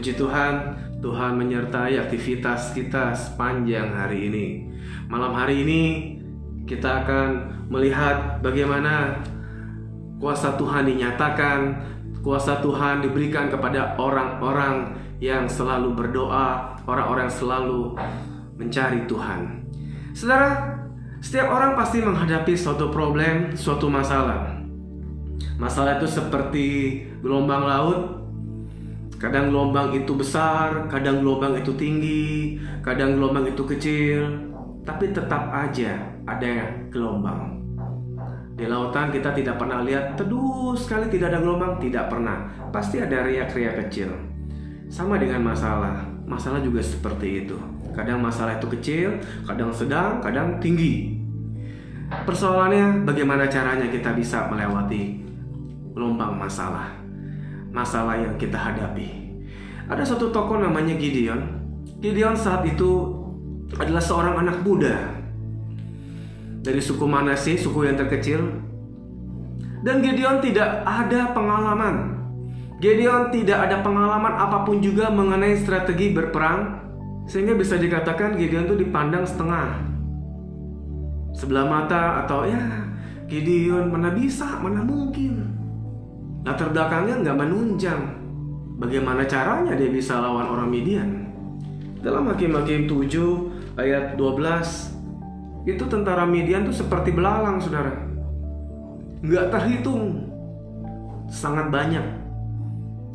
Puji Tuhan, Tuhan menyertai aktivitas kita sepanjang hari ini. Malam hari ini kita akan melihat bagaimana kuasa Tuhan dinyatakan, kuasa Tuhan diberikan kepada orang-orang yang selalu berdoa, orang-orang yang selalu mencari Tuhan. Saudara, setiap orang pasti menghadapi suatu problem, suatu masalah. Masalah itu seperti gelombang laut. Kadang gelombang itu besar, kadang gelombang itu tinggi, kadang gelombang itu kecil, tapi tetap aja ada gelombang. Di lautan kita tidak pernah lihat teduh sekali tidak ada gelombang, tidak pernah. Pasti ada riak-riak kecil. Sama dengan masalah, masalah juga seperti itu. Kadang masalah itu kecil, kadang sedang, kadang tinggi. Persoalannya bagaimana caranya kita bisa melewati gelombang masalah yang kita hadapi. Ada suatu tokoh namanya Gideon. Gideon saat itu adalah seorang anak muda dari suku Manasye, suku yang terkecil. Dan Gideon tidak ada pengalaman. Gideon tidak ada pengalaman apapun juga mengenai strategi berperang, sehingga bisa dikatakan Gideon itu dipandang setengah, sebelah mata, atau ya Gideon mana bisa, mana mungkin. Latar belakangnya nggak menunjang. Bagaimana caranya dia bisa lawan orang Midian? Dalam Hakim-Hakim 7 ayat 12, itu tentara Midian tuh seperti belalang, saudara. Nggak terhitung, sangat banyak.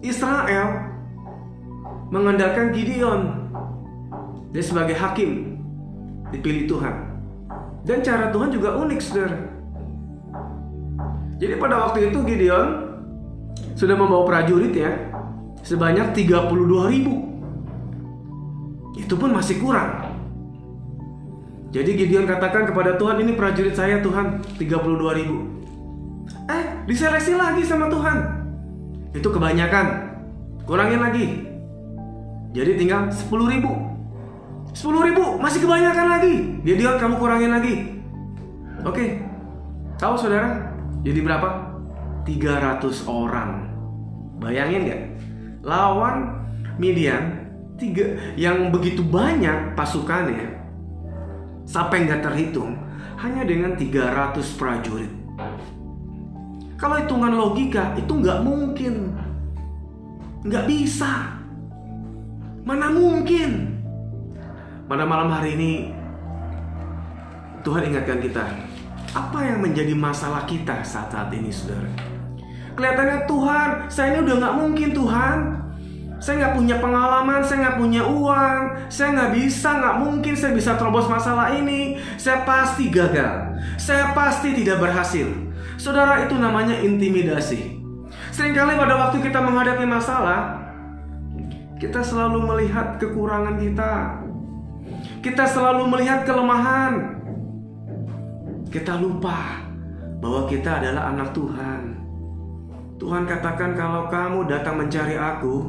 Israel mengandalkan Gideon. Dia sebagai hakim, dipilih Tuhan. Dan cara Tuhan juga unik, saudara. Jadi pada waktu itu Gideon sudah membawa prajurit ya sebanyak 32.000. Itu pun masih kurang. Jadi Gideon katakan kepada Tuhan, ini prajurit saya Tuhan 32.000. Diseleksi lagi sama Tuhan. Itu kebanyakan, kurangin lagi. Jadi tinggal 10.000. 10.000 masih kebanyakan lagi. Gideon, kamu kurangin lagi. Oke. Tahu saudara? Jadi berapa? 300 orang. Bayangin gak? Lawan Midian yang begitu banyak pasukannya, sampai gak terhitung, hanya dengan 300 prajurit. Kalau hitungan logika itu gak mungkin, gak bisa. Mana mungkin. Pada malam hari ini Tuhan ingatkan kita, apa yang menjadi masalah kita saat ini, saudara? Kelihatannya Tuhan, saya ini udah gak mungkin Tuhan. Saya gak punya pengalaman, saya gak punya uang, saya gak bisa, gak mungkin saya bisa terobos masalah ini. Saya pasti gagal, saya pasti tidak berhasil. Saudara, itu namanya intimidasi. Seringkali pada waktu kita menghadapi masalah, kita selalu melihat kekurangan kita. Kita selalu melihat kelemahan. Kita lupa bahwa kita adalah anak Tuhan. Tuhan katakan, kalau kamu datang mencari aku,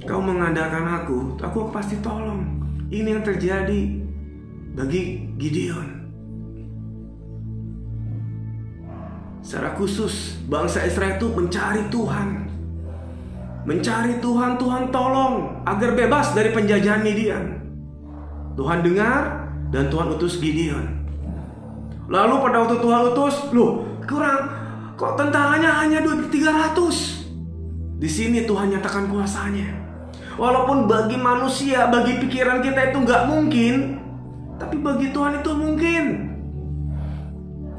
kamu mengandalkan aku pasti tolong. Ini yang terjadi bagi Gideon. Secara khusus bangsa Israel itu mencari Tuhan. Mencari Tuhan, Tuhan tolong agar bebas dari penjajahan Midian. Tuhan dengar dan Tuhan utus Gideon. Lalu pada waktu Tuhan utus, kurang, kok tentaranya hanya 300. Di sini Tuhan nyatakan kuasanya. Walaupun bagi manusia, bagi pikiran kita itu nggak mungkin, tapi bagi Tuhan itu mungkin.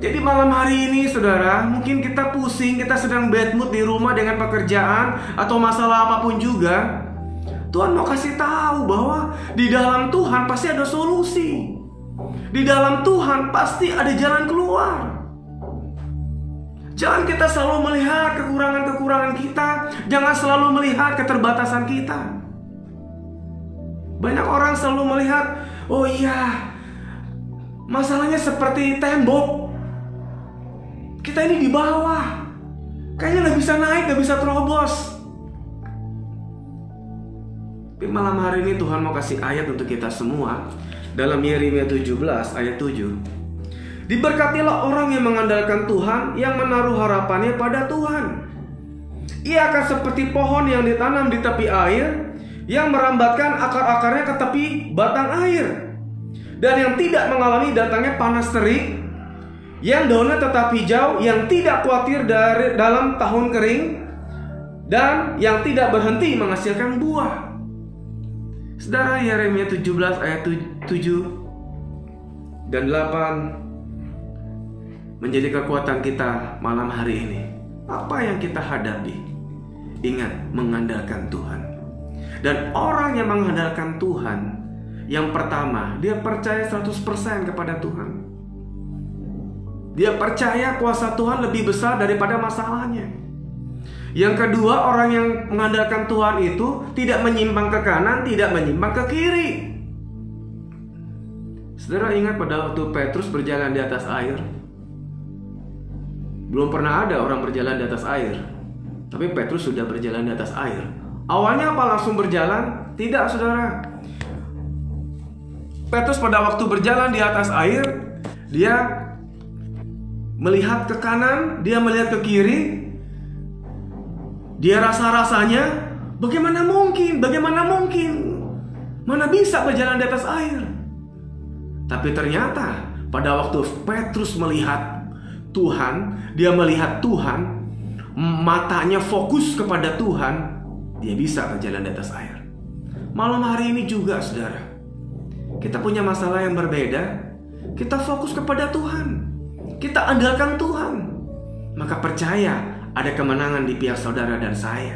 Jadi malam hari ini, saudara, mungkin kita pusing, kita sedang bad mood di rumah dengan pekerjaan atau masalah apapun juga. Tuhan mau kasih tahu bahwa di dalam Tuhan pasti ada solusi. Di dalam Tuhan pasti ada jalan keluar. Jangan kita selalu melihat kekurangan-kekurangan kita. Jangan selalu melihat keterbatasan kita. Banyak orang selalu melihat, oh iya, masalahnya seperti tembok. Kita ini di bawah, kayaknya gak bisa naik, gak bisa terobos. Tapi malam hari ini Tuhan mau kasih ayat untuk kita semua. Dalam Yeremia 17 ayat 7. Diberkatilah orang yang mengandalkan Tuhan, yang menaruh harapannya pada Tuhan. Ia akan seperti pohon yang ditanam di tepi air, yang merambatkan akar-akarnya ke tepi batang air, dan yang tidak mengalami datangnya panas terik, yang daunnya tetap hijau, yang tidak khawatir dalam tahun kering, dan yang tidak berhenti menghasilkan buah. Saudara, Yeremia 17 ayat 7 dan 8 menjadi kekuatan kita malam hari ini. Apa yang kita hadapi? Ingat, mengandalkan Tuhan. Dan orang yang mengandalkan Tuhan, yang pertama, dia percaya 100% kepada Tuhan. Dia percaya kuasa Tuhan lebih besar daripada masalahnya. Yang kedua, orang yang mengandalkan Tuhan itu tidak menyimpang ke kanan, tidak menyimpang ke kiri. Saudara ingat pada waktu Petrus berjalan di atas air? Belum pernah ada orang berjalan di atas air, tapi Petrus sudah berjalan di atas air. Awalnya apa? Langsung berjalan? Tidak, saudara. Petrus pada waktu berjalan di atas air, dia melihat ke kanan, dia melihat ke kiri. Dia rasa-rasanya, bagaimana mungkin? Mana bisa berjalan di atas air? Tapi ternyata pada waktu Petrus melihat Tuhan, dia melihat Tuhan, matanya fokus kepada Tuhan, dia bisa berjalan di atas air. Malam hari ini juga, saudara, kita punya masalah yang berbeda. Kita fokus kepada Tuhan, kita andalkan Tuhan, maka percaya ada kemenangan di pihak saudara dan saya.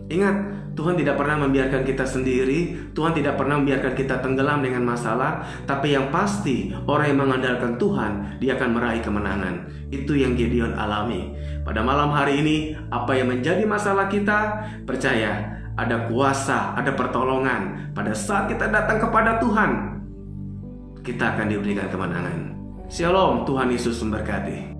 Ingat, Tuhan tidak pernah membiarkan kita sendiri. Tuhan tidak pernah membiarkan kita tenggelam dengan masalah. Tapi yang pasti, orang yang mengandalkan Tuhan, dia akan meraih kemenangan. Itu yang Gideon alami. Pada malam hari ini, apa yang menjadi masalah kita, percaya ada kuasa, ada pertolongan. Pada saat kita datang kepada Tuhan, kita akan diberikan kemenangan. Shalom, Tuhan Yesus memberkati.